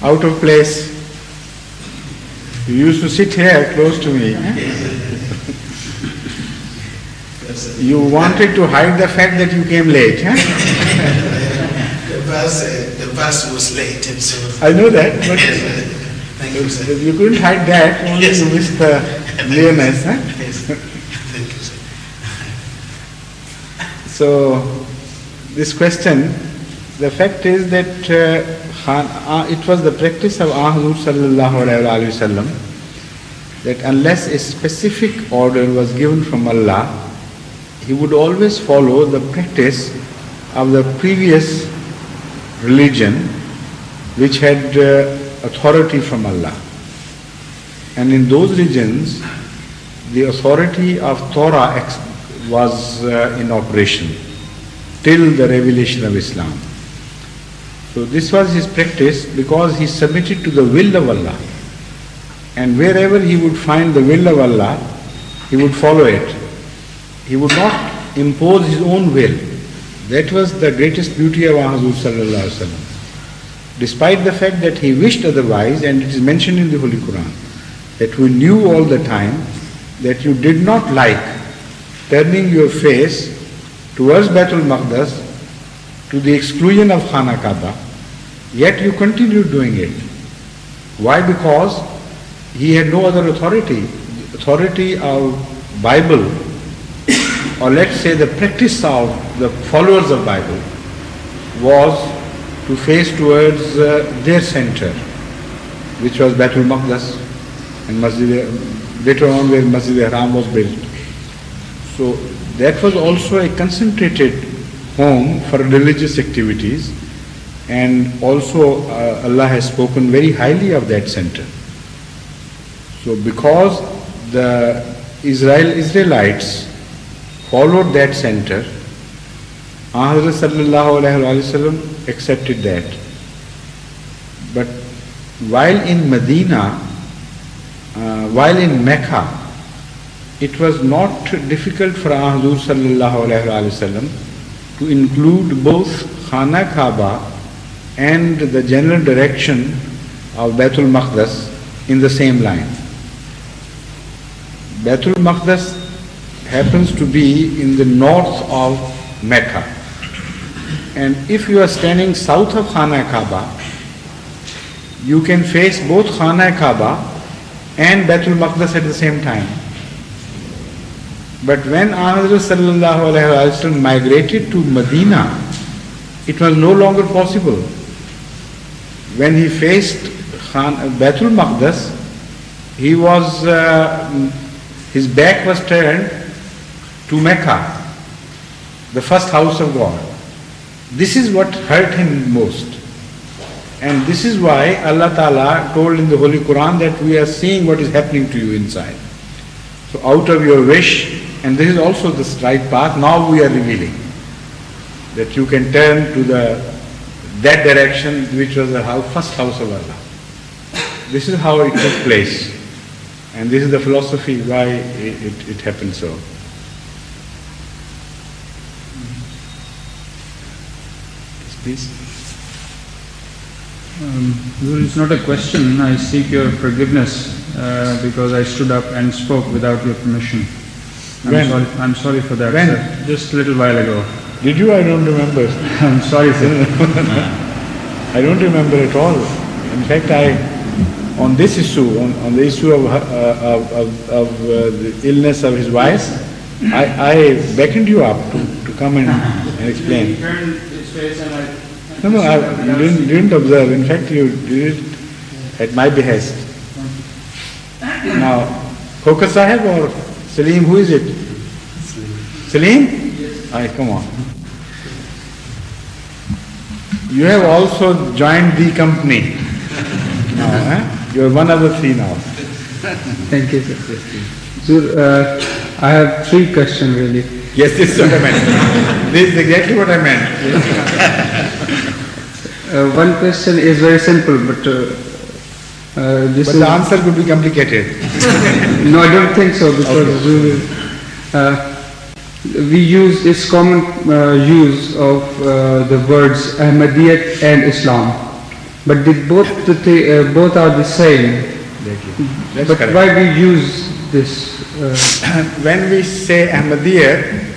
out of place. You used to sit here close to me. You wanted to hide the fact that you came late. The bus was late, and so I know that, but thank you, sir. you couldn't hide that, only Yes. you missed the nearness. Yes. Thank you, sir. So, this question, the fact is that it was the practice of Hazur sallallahu alayhi wa sallam that unless a specific order was given from Allah, he would always follow the practice of the previous religion which had authority from Allah. And in those religions, the authority of Torah was in operation till the revelation of Islam. So this was his practice because he submitted to the will of Allah. And wherever he would find the will of Allah, he would follow it. He would not impose his own will. That was the greatest beauty of Hazur sallallahu alaihi wasallam. Despite the fact that he wished otherwise, and it is mentioned in the Holy Quran, that we knew all the time that you did not like turning your face towards Baitul Maqdas to the exclusion of Khana Kaaba, yet you continued doing it. Why? Because he had no other authority. The authority of Bible, or let's say the practice of the followers of Bible, was to face towards their center, which was Baitul Maqdas, and later on where Masjid Haram was built. So that was also a concentrated home for religious activities, and also Allah has spoken very highly of that center. So because the Israelites followed that center, Hazrat sallallahu alaihi wasallam accepted that. But while in Medina, while in Mecca, it was not difficult for Hazrat sallallahu alaihi wasallam to include both Khana Kaaba and the general direction of Baitul Maqdas in the same line. Baitul Maqdas happens to be in the north of Mecca. And if you are standing south of Khana Kaaba, you can face both Khana Kaaba and Baitul Maqdas at the same time. But when Hazrat sallallahu alaihi wasallam migrated to Medina, it was no longer possible. When he faced Baitul Maqdas, his back was turned to Mecca, the first house of God. This is what hurt him most. And this is why Allah Ta'ala told in the Holy Quran that we are seeing what is happening to you inside. So out of your wish, and this is also the right path, now we are revealing that you can turn to that direction which was the first house of Allah. This is how it took place. And this is the philosophy why it happened so. Please. It's not a question. I seek your forgiveness because I stood up and spoke without your permission. I'm sorry for that, when? Sir. Just a little while ago. Did you? I don't remember. I'm sorry, sir. I don't remember at all. In fact, on this issue, on the issue of the illness of his wife, I beckoned you up to come and explain. No, I didn't observe. In fact, you did it at my behest. Now, Khokhar Sahib or Salim, who is it? Salim? Yes. Come on. You have also joined the company. Now, you are one of the three now. Thank you, sir. Sir, I have three questions really. Yes, this is what I meant. This is exactly what I meant. One question is very simple, but the answer could be complicated. No, I don't think so, because we use this common use of the words Ahmadiyyat and Islam. But both are the same. That's But correct. why we use this? When we say Ahmadiyya,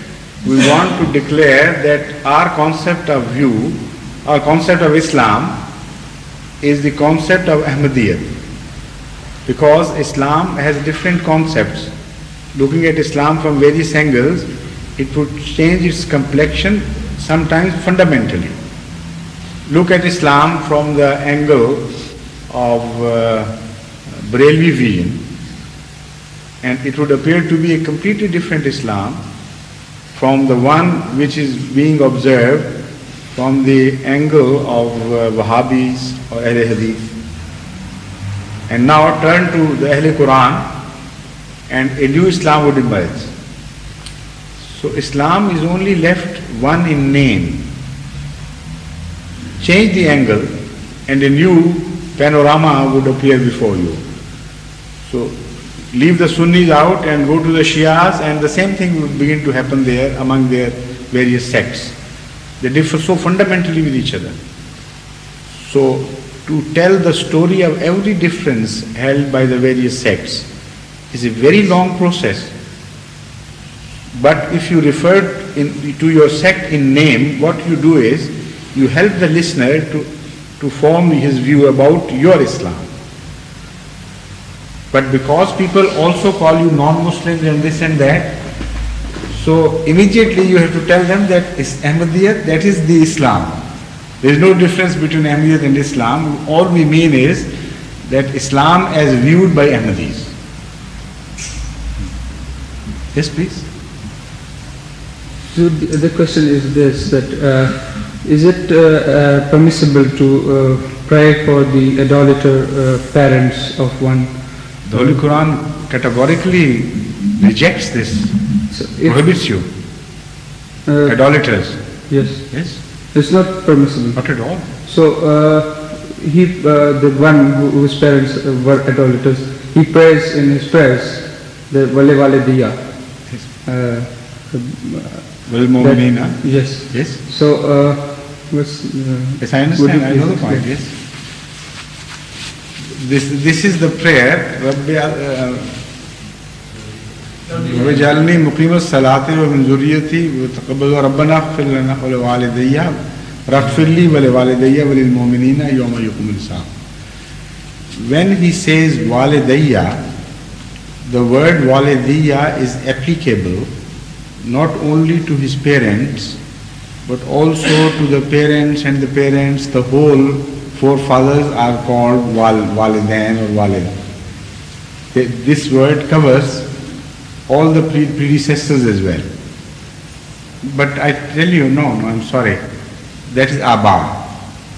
we want to declare that our concept of view, our concept of Islam is the concept of Ahmadiyya. Because Islam has different concepts. Looking at Islam from various angles, it would change its complexion sometimes fundamentally. Look at Islam from the angle of Barelvi vision, and it would appear to be a completely different Islam from the one which is being observed from the angle of Wahhabis or Ahl Hadith. And now turn to the Ahl Quran and a new Islam would emerge. So Islam is only left one in name. Change the angle and a new panorama would appear before you. So leave the Sunnis out and go to the Shias, and the same thing will begin to happen there among their various sects. They differ so fundamentally with each other. So to tell the story of every difference held by the various sects is a very long process. But if you refer to your sect in name, what you do is you help the listener to form his view about your Islam. But because people also call you non-Muslims and this and that, so immediately you have to tell them that it's Ahmadiyya, that is the Islam. There is no difference between Ahmadiyya and Islam. All we mean is that Islam as viewed by Ahmadis. Yes, please. So the question is this, that is it permissible to pray for the idolater parents of one? The Holy Quran categorically rejects this, So if, prohibits you. Idolaters. yes, Yes, it's not permissible. not at all. So the one whose parents were idolaters, he prays in his prayers, the Wale Wale Diya. Well, Mu'minina. Yes. Yes. So what's? Yes, I would understand. you I know the please point. explain? Yes. This is the prayer. وَجَعَلْنِي مُقِيمَ الصَّلَاةِ وَمِنْ ذُرِّيَّتِي وَتَقَبَّلْ رَبَّنَا اغْفِرْ لَنَا وَلِوَالِدَيَّ وَاغْفِرْ لِي وَلِوَالِدَيَّ وَلِلْمُؤْمِنِينَ يَوْمَ يَقُومُ الْحِسَابُ. When he says walidayya, the word walidayya is applicable not only to his parents, but also to the parents and the parents. The whole forefathers are called walidain or walida. This word covers all the predecessors as well. But I tell you, no, I'm sorry. That is Abba.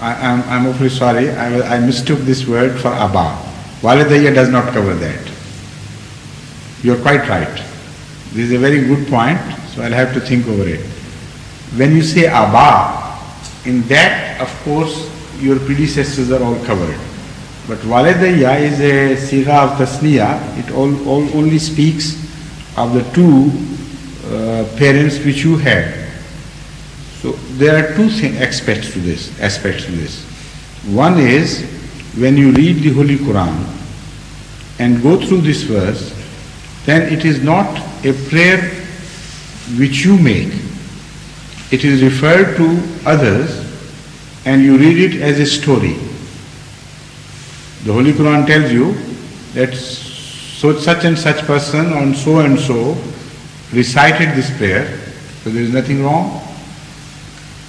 I'm awfully sorry. I mistook this word for Abba. Walidayya does not cover that. You're quite right. This is a very good point, so I'll have to think over it. When you say Abba, in that, of course, your predecessors are all covered. But Walidayya is a sigha of tasniya. It only speaks of the two parents which you had. So there are two aspects to this. One is when you read the Holy Quran and go through this verse, then it is not a prayer which you make. It is referred to others and you read it as a story. The Holy Quran tells you that such and such person on so and so recited this prayer, so there is nothing wrong.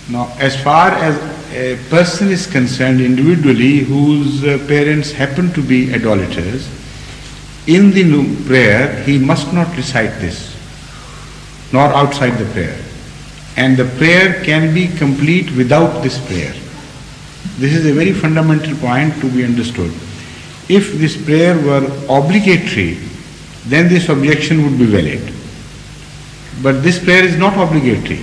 Now, as far as a person is concerned individually whose parents happen to be idolaters, in the prayer he must not recite this, nor outside the prayer. And the prayer can be complete without this prayer. This is a very fundamental point to be understood. If this prayer were obligatory, then this objection would be valid. But this prayer is not obligatory.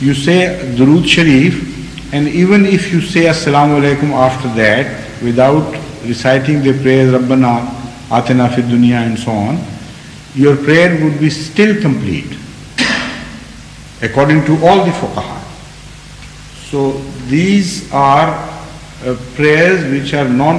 You say Durood Sharif, and even if you say Assalamu Alaikum after that, without reciting the prayer Rabbana Atina Fid Dunya and so on, your prayer would be still complete, according to all the fuqaha. So these are prayers which are non